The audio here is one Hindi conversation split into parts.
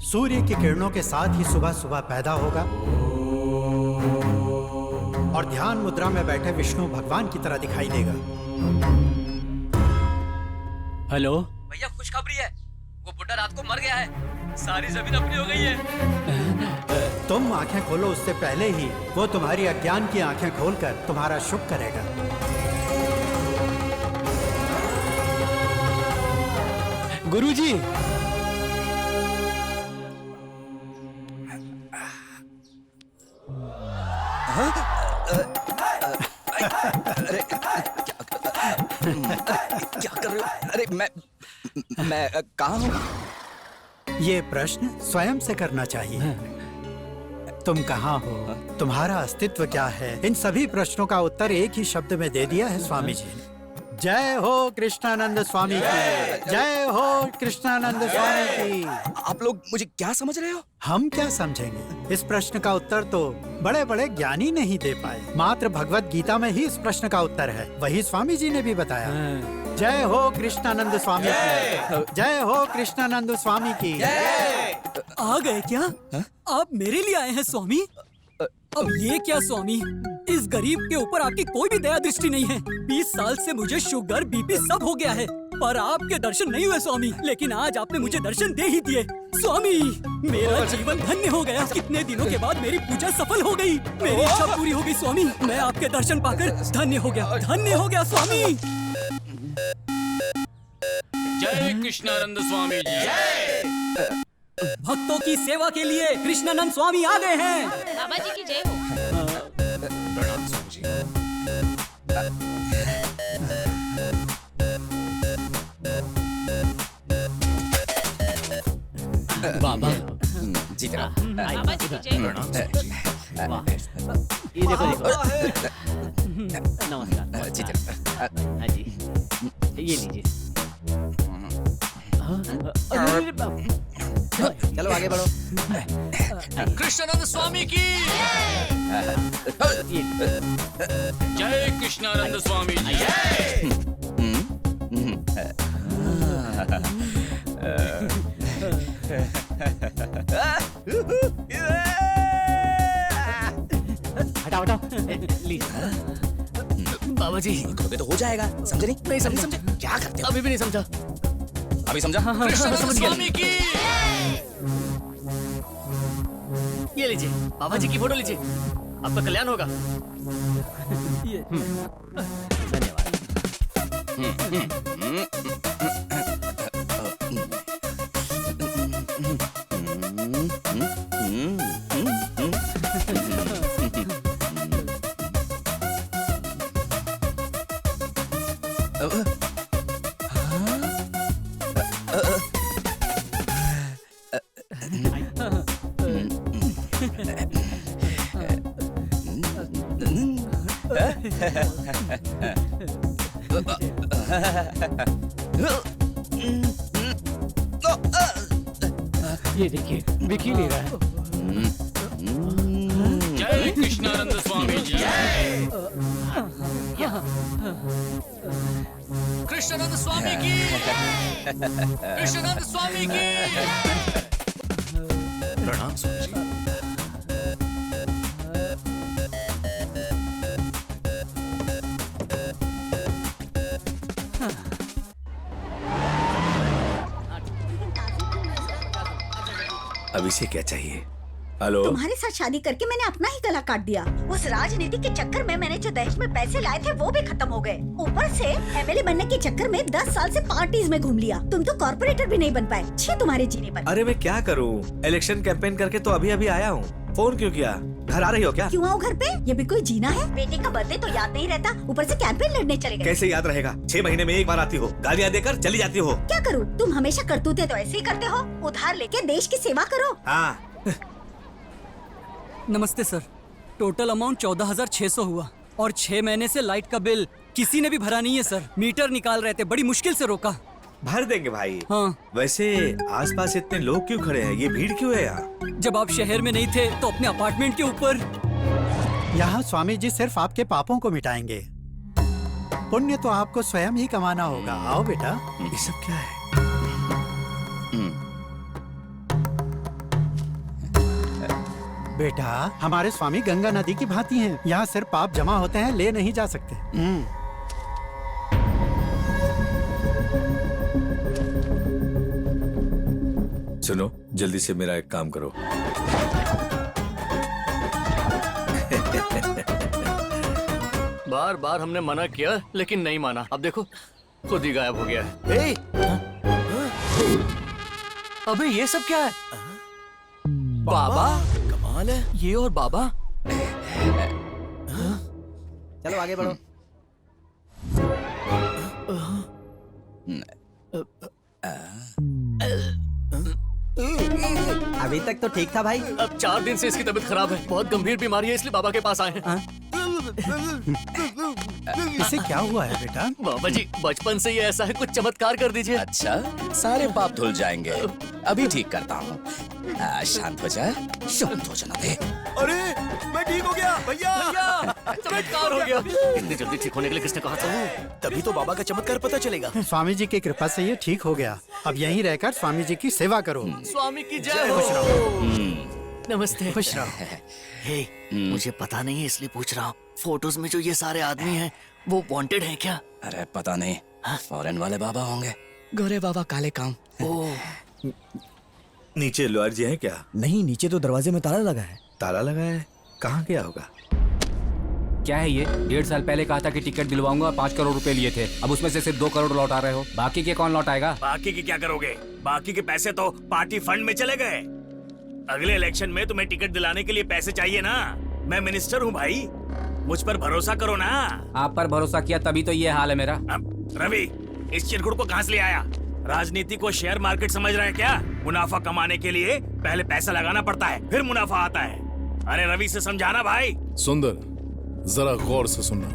सूर्य की किरणों के साथ ही सुबह सुबह पैदा होगा और ध्यान मुद्रा में बैठे विष्णु भगवान की तरह दिखाई देगा। हेलो भैया खुशखबरी है, वो बुड्ढा रात को मर गया है, सारी जमीन अपनी हो गई है। तुम आंखें खोलो उससे पहले ही वो तुम्हारी अज्ञान की आंखें खोलकर तुम्हारा शुभ करेगा। गुरुजी, अरे क्या कर रहे हो? अरे मैं कहाँ हूँ? ये प्रश्न स्वयं से करना चाहिए। तुम कहाँ हो, तुम्हारा अस्तित्व क्या है, इन सभी प्रश्नों का उत्तर एक ही शब्द में दे दिया है स्वामी जी ने। जय हो कृष्णानंद स्वामी की, जय हो कृष्णानंद स्वामी की। आप लोग मुझे क्या समझ रहे हो? हम क्या समझेंगे? इस प्रश्न का उत्तर तो बड़े बड़े ज्ञानी नहीं दे पाए। मात्र भगवत गीता में ही इस प्रश्न का उत्तर है, वही स्वामी जी ने भी बताया। जय हो कृष्णानंद स्वामी की, जय हो कृष्णानंद स्वामी की। आ गए क्या? आप मेरे लिए आए हैं स्वामी? अब ये क्या स्वामी, इस गरीब के ऊपर आपकी कोई भी दया दृष्टि नहीं है। 20 साल से मुझे शुगर बीपी सब हो गया है, पर आपके दर्शन नहीं हुए स्वामी। लेकिन आज आपने मुझे दर्शन दे ही दिए स्वामी। मेरा जीवन धन्य हो गया। कितने दिनों के बाद मेरी पूजा सफल हो गई, मेरी इच्छा पूरी हो गई स्वामी। मैं आपके दर्शन पाकर धन्य हो गया, धन्य हो गया स्वामी। जय कृष्णानंद स्वामी जी। भक्तों की सेवा के लिए कृष्णानंद स्वामी आ गए हैं। बाबा जी की जय हो। प्रणाम स्वामी जी। बाबा जी तरह। बाबा जी की जय हो। प्रणाम स्वामी जी। वाह, ये देखो नमस्कार। जी तरह। हाँ जी, ये लीजिए। अरे बाप। चलो आगे बढ़ो। कृष्णानंद स्वामी की जय, कृष्णानंद स्वामी जी। हटाओ हटाओ, लीजिए। बाबा जी तो हो जाएगा, समझे नहीं समझे क्या करते हो? अभी भी नहीं समझा। अभी समझा? कृष्णानंद स्वामी की। ये लीजिए, बाबा जी की फोटो लीजिए, आपका कल्याण होगा। धन्यवाद। ये देखिए, दिख ही नहीं रहा है। जय कृष्णानंद स्वामी जी। कृष्णानंद स्वामी की, कृष्णानंद स्वामी की। प्रणाम स्वामी जी। अब इसे क्या चाहिए? हेलो, तुम्हारे साथ शादी करके मैंने अपना ही गला काट दिया। उस राजनीति के चक्कर में मैंने जो दहेज में पैसे लाए थे वो भी खत्म हो गए। ऊपर से एमएलए बनने के चक्कर में 10 साल से पार्टीज में घूम लिया। तुम तो कॉर्पोरेटर भी नहीं बन पाए। छी तुम्हारे जीने पर। अरे मैं क्या करूं? इलेक्शन कैंपेन करके तो अभी अभी आया हूं। फोन क्यों किया? घर आ रही हो क्या? क्यों आओ घर पे? ये भी कोई जीना है? बेटे का बर्थडे तो याद नहीं रहता, ऊपर से कैंपेन लड़ने चले गए। कैसे याद रहेगा? 6 महीने में एक बार आती हो, गालियां देकर चली जाती हो। क्या करूँ? तुम हमेशा करतूते तो ऐसे ही करते हो। उधार लेके देश की सेवा करो। हाँ, नमस्ते सर, टोटल अमाउंट 14,600 हुआ और 6 महीने से लाइट का बिल किसी ने भी भरा नहीं है सर। मीटर निकाल रहे थे, बड़ी मुश्किल से रोका। भर देंगे भाई। हाँ। वैसे आसपास इतने लोग क्यों खड़े हैं? ये भीड़ क्यों है यहाँ? जब आप शहर में नहीं थे तो अपने अपार्टमेंट के ऊपर। यहाँ स्वामी जी सिर्फ आपके पापों को मिटाएंगे, पुण्य तो आपको स्वयं ही कमाना होगा। आओ बेटा। ये सब क्या है? बेटा, हमारे स्वामी गंगा नदी की भांति हैं। यहाँ सिर्फ पाप जमा होते हैं, ले नहीं जा सकते। सुनो, जल्दी से मेरा एक काम करो। बार बार हमने मना किया लेकिन नहीं माना। अब देखो खुद ही गायब हो गया है। अबे ये सब क्या है? बाबा, कमाल है ये। और बाबा, चलो आगे बढ़ो। अभी तक तो ठीक था भाई। अब 4 दिन से इसकी तबीयत खराब है, बहुत गंभीर बीमारी है, इसलिए बाबा के पास आए हैं। इसे क्या हुआ है बेटा? बाबा जी बचपन से ये ऐसा है, कुछ चमत्कार कर दीजिए। अच्छा, सारे पाप धुल जाएंगे। अभी ठीक करता हूँ। शांत हो जा, शांत हो जाना दे। अरे मैं ठीक हो गया भैया। चमत्कार हो गया। इतनी जल्दी ठीक होने के लिए किसने कहा था? तभी तो बाबा का चमत्कार पता चलेगा। स्वामी जी की कृपा से ये ठीक हो गया। अब यहीं रहकर स्वामी जी की सेवा करो। स्वामी की जय हो। नमस्ते। खुश रहो। हे, मुझे पता नहीं है इसलिए पूछ रहा हूँ, फोटोज में जो ये सारे आदमी हैं वो वांटेड हैं क्या? अरे पता नहीं, फॉरेन वाले बाबा होंगे। गोरे बाबा काले काम। ओह, नीचे लॉयर जी हैं क्या? नहीं, नीचे तो दरवाजे में ताला लगा है। ताला लगा है, कहाँ गया होगा? क्या है ये? 1.5 साल पहले कहा था कि टिकट दिलवाऊंगा, 5 करोड़ रुपए लिए थे। अब उसमें से सिर्फ 2 करोड़ लौटा रहे हो। बाकी के कौन लौटाएगा? बाकी के क्या करोगे? बाकी के पैसे तो पार्टी फंड में चले गए। अगले इलेक्शन में तुम्हें टिकट दिलाने के लिए पैसे चाहिए ना। मैं मिनिस्टर हूँ भाई, मुझ पर भरोसा करो ना। आप पर भरोसा किया तभी तो ये हाल है मेरा। रवि, इस चिरकुट को कहाँ से ले आया? राजनीति को शेयर मार्केट समझ रहे हैं क्या? मुनाफा कमाने के लिए पहले पैसा लगाना पड़ता है, फिर मुनाफा आता है। अरे रवि से समझाना भाई। सुंदर, जरा गौर से सुनना।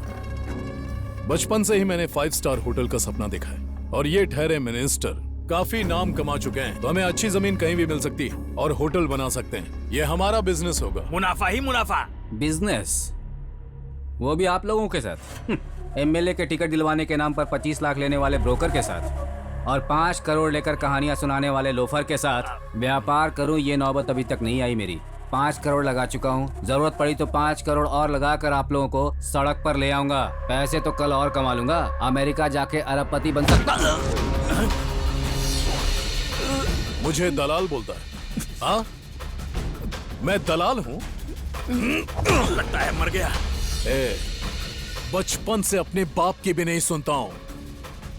बचपन से ही मैंने 5 स्टार होटल का सपना देखा है और ये ठहरे मिनिस्टर काफी नाम कमा चुके हैं, तो हमें अच्छी जमीन कहीं भी मिल सकती है और होटल बना सकते हैं। ये हमारा बिजनेस होगा। मुनाफा ही मुनाफा। बिजनेस, वो भी आप लोगों के साथ। एमएलए के टिकट दिलवाने के नाम पर 25 लाख लेने वाले ब्रोकर के साथ और 5 करोड़ लेकर कहानियां सुनाने वाले लोफर के साथ व्यापार करूं, ये नौबत अभी तक नहीं आई मेरी। 5 करोड़ लगा चुका हूं, जरूरत पड़ी तो 5 करोड़ और लगाकर आप लोगों को सड़क पर ले आऊंगा। पैसे तो कल और कमा लूंगा, अमेरिका जाके अरबपति बन सकता। मुझे दलाल बोलता है? हाँ, मैं दलाल हूँ? लगता है मर गया। बचपन से अपने बाप की भी नहीं सुनता हूँ।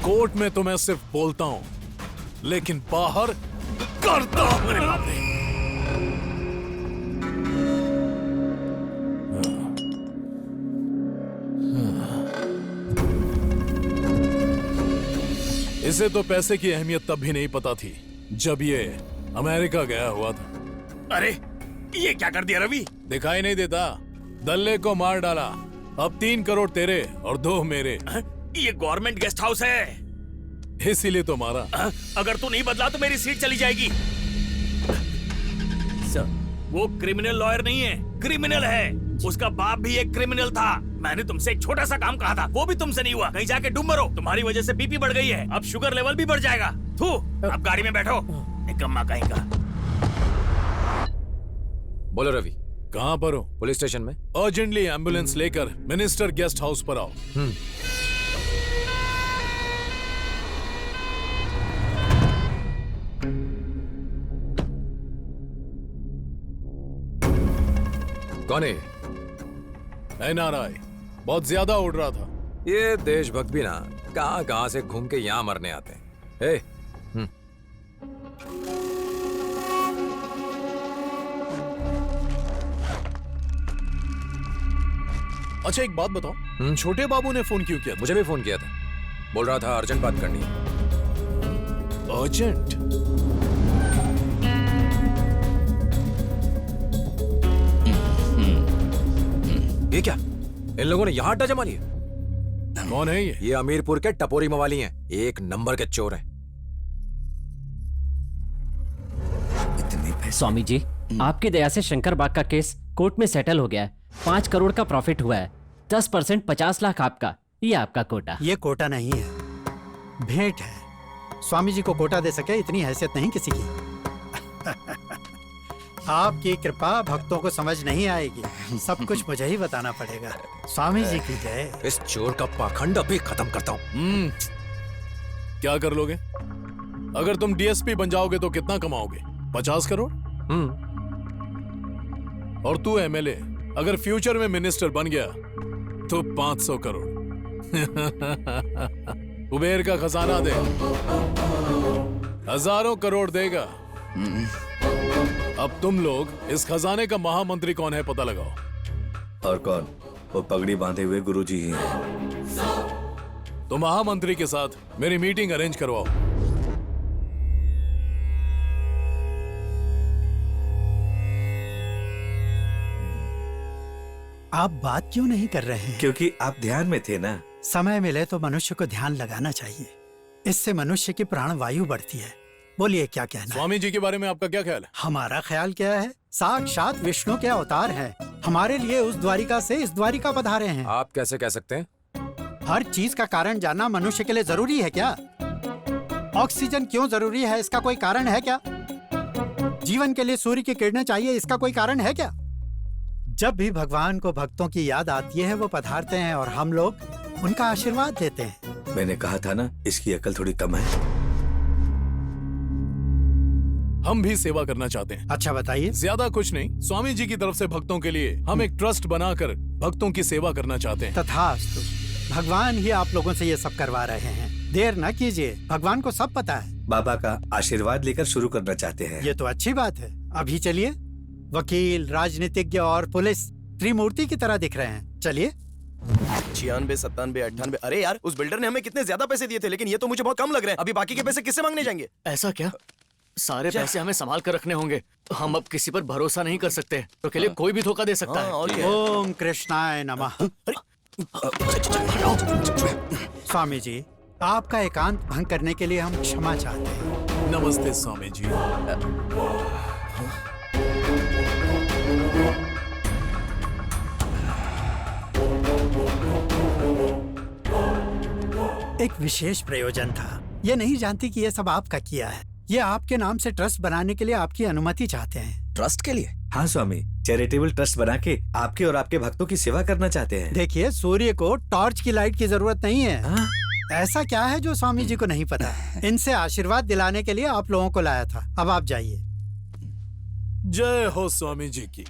कोर्ट में तो मैं सिर्फ बोलता हूँ, लेकिन बाहर करता हूँ। इसे तो पैसे की अहमियत तब भी नहीं पता थी जब ये अमेरिका गया हुआ था। अरे ये क्या कर दिया रवि? दिखाई नहीं देता? दल्ले को मार डाला। अब 3 करोड़ तेरे और 2 मेरे। ये गवर्नमेंट गेस्ट हाउस है, इसीलिए तो मारा। अगर तू नहीं बदला तो मेरी सीट चली जाएगी। वो क्रिमिनल लॉयर नहीं है, क्रिमिनल है। उसका बाप भी एक क्रिमिनल था। मैंने तुमसे एक छोटा सा काम कहा था, वो भी तुमसे नहीं हुआ। कहीं जाके डूब मरो। तुम्हारी वजह से बीपी बढ़ गई है, अब शुगर लेवल भी बढ़ जाएगा। थू, अब गाड़ी में बैठो, निकम्मा कहीं का। बोलो रवि, कहाँ पर हो? पुलिस स्टेशन में। अर्जेंटली एम्बुलेंस लेकर मिनिस्टर गेस्ट हाउस पर आओ। कौन है? एनआरआई, बहुत ज्यादा उड़ रहा था। ये देशभक्त भी ना कहाँ से घूम के यहाँ मरने आते हैं। अच्छा एक बात बताओ, छोटे बाबू ने फोन क्यों किया था? मुझे भी फोन किया था, बोल रहा था अर्जेंट बात करनी है। अर्जेंट? ये क्या, इन लोगों ने यहाँ अड्डा जमा लिया? कौन है ये? ये अमीरपुर के टपोरी मवाली हैं, 1 नंबर के चोर हैं। स्वामी जी, आपकी दया से शंकर बाग का केस कोर्ट में सेटल हो गया है। 5 करोड़ का प्रॉफिट हुआ है। 10% 50 लाख आपका, ये आपका कोटा। ये कोटा नहीं है, भेंट है। स्वामी जी को कोटा दे सके इतनी हैसियत नहीं किसी की। आपकी कृपा भक्तों को समझ नहीं आएगी, सब कुछ मुझे ही बताना पड़ेगा। स्वामी जी की जय। इस चोर का पाखंड अभी खत्म करता हूँ। क्या कर लोगे? अगर तुम डीएसपी बन जाओगे तो कितना कमाओगे? 50 करोड़। और तू एमएलए अगर फ्यूचर में मिनिस्टर बन गया तो 500 करोड़। कुबेर का खजाना दे, हजारों करोड़ देगा। अब तुम लोग इस खजाने का महामंत्री कौन है पता लगाओ। और कौन? वो पगड़ी बांधे हुए गुरुजी ही हैं। तो महामंत्री के साथ मेरी मीटिंग अरेंज करवाओ। आप बात क्यों नहीं कर रहे हैं? क्योंकि आप ध्यान में थे ना। समय मिले तो मनुष्य को ध्यान लगाना चाहिए, इससे मनुष्य की प्राण वायु बढ़ती है। बोलिए क्या कहना? स्वामी जी के बारे में आपका क्या ख्याल है? हमारा ख्याल क्या है, साक्षात विष्णु के अवतार हैं। हमारे लिए उस द्वारिका से इस द्वारिका पधारे हैं। आप कैसे कह सकते हैं? हर चीज का कारण जानना मनुष्य के लिए जरूरी है क्या? ऑक्सीजन क्यों जरूरी है, इसका कोई कारण है क्या? जीवन के लिए सूर्य की किरणें चाहिए, इसका कोई कारण है क्या? जब भी भगवान को भक्तों की याद आती है वो पधारते हैं और हम लोग उनका आशीर्वाद देते हैं। मैंने कहा था ना, इसकी अकल थोड़ी कम है। हम भी सेवा करना चाहते हैं। अच्छा बताइए। ज्यादा कुछ नहीं, स्वामी जी की तरफ से भक्तों के लिए हम एक ट्रस्ट बनाकर भक्तों की सेवा करना चाहते हैं। तथास्तु, भगवान ही आप लोगों से ये सब करवा रहे हैं। देर न कीजिए, भगवान को सब पता है। बाबा का आशीर्वाद लेकर शुरू करना चाहते हैं। ये तो अच्छी बात है। अभी चलिए। वकील, राजनीतिज्ञ और पुलिस त्रिमूर्ति की तरह दिख रहे हैं। चलिए। 96, 97, 98। अरे यार, उस बिल्डर ने हमें कितने ज्यादा पैसे दिए थे, लेकिन ये तो मुझे बहुत कम लग रहे हैं। अभी बाकी के पैसे किससे मांगने जाएंगे? ऐसा क्या? सारे पैसे हमें संभाल कर रखने होंगे। हम अब किसी पर भरोसा नहीं कर सकते, तो के लिए कोई भी धोखा दे सकता है। ओम कृष्णाय नमः। स्वामी जी, आपका एकांत भंग करने के लिए हम क्षमा चाहते हैं। नमस्ते स्वामी जी। एक विशेष प्रयोजन था। ये नहीं जानती कि ये सब आपका किया है। ये आपके नाम से ट्रस्ट बनाने के लिए आपकी अनुमति चाहते हैं। ट्रस्ट के लिए? हाँ स्वामी, चैरिटेबल ट्रस्ट बना के आपके और आपके भक्तों की सेवा करना चाहते हैं। देखिए, सूर्य को टॉर्च की लाइट की जरूरत नहीं है। हाँ? ऐसा क्या है जो स्वामी जी को नहीं पता? इनसे आशीर्वाद दिलाने के लिए आप लोगों को लाया था। अब आप जाइए। जय हो स्वामी जी की।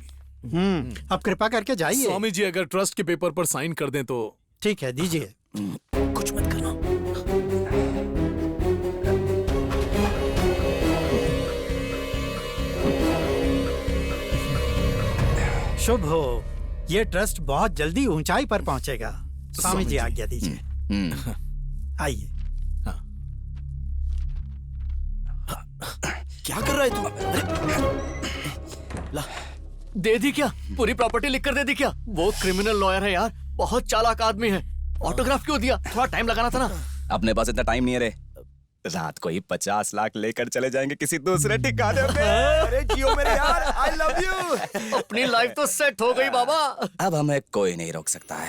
अब कृपा करके जाइए। स्वामी जी अगर ट्रस्ट के पेपर पर साइन कर दें तो? ठीक है, दीजिए। कुछ मत करना। शुभ हो। ये ट्रस्ट बहुत जल्दी ऊंचाई पर पहुंचेगा। स्वामी जी आज्ञा दीजिए। आइए। क्या कर रहा है तू? ला, दे दी क्या? पूरी प्रॉपर्टी लिख कर दे दी क्या? वो क्रिमिनल लॉयर है यार, बहुत चालाक आदमी है। ऑटोग्राफ क्यों दिया? थोड़ा टाइम लगाना था ना। अपने पास इतना टाइम नहीं है रे। रात को ही 50 लाख लेकर चले जाएंगे किसी दूसरे ठिकाने पे। अरे जियो मेरे यार, आई लव यू। अपनी लाइफ तो सेट हो गई बाबा। अब हमें कोई नहीं रोक सकता है।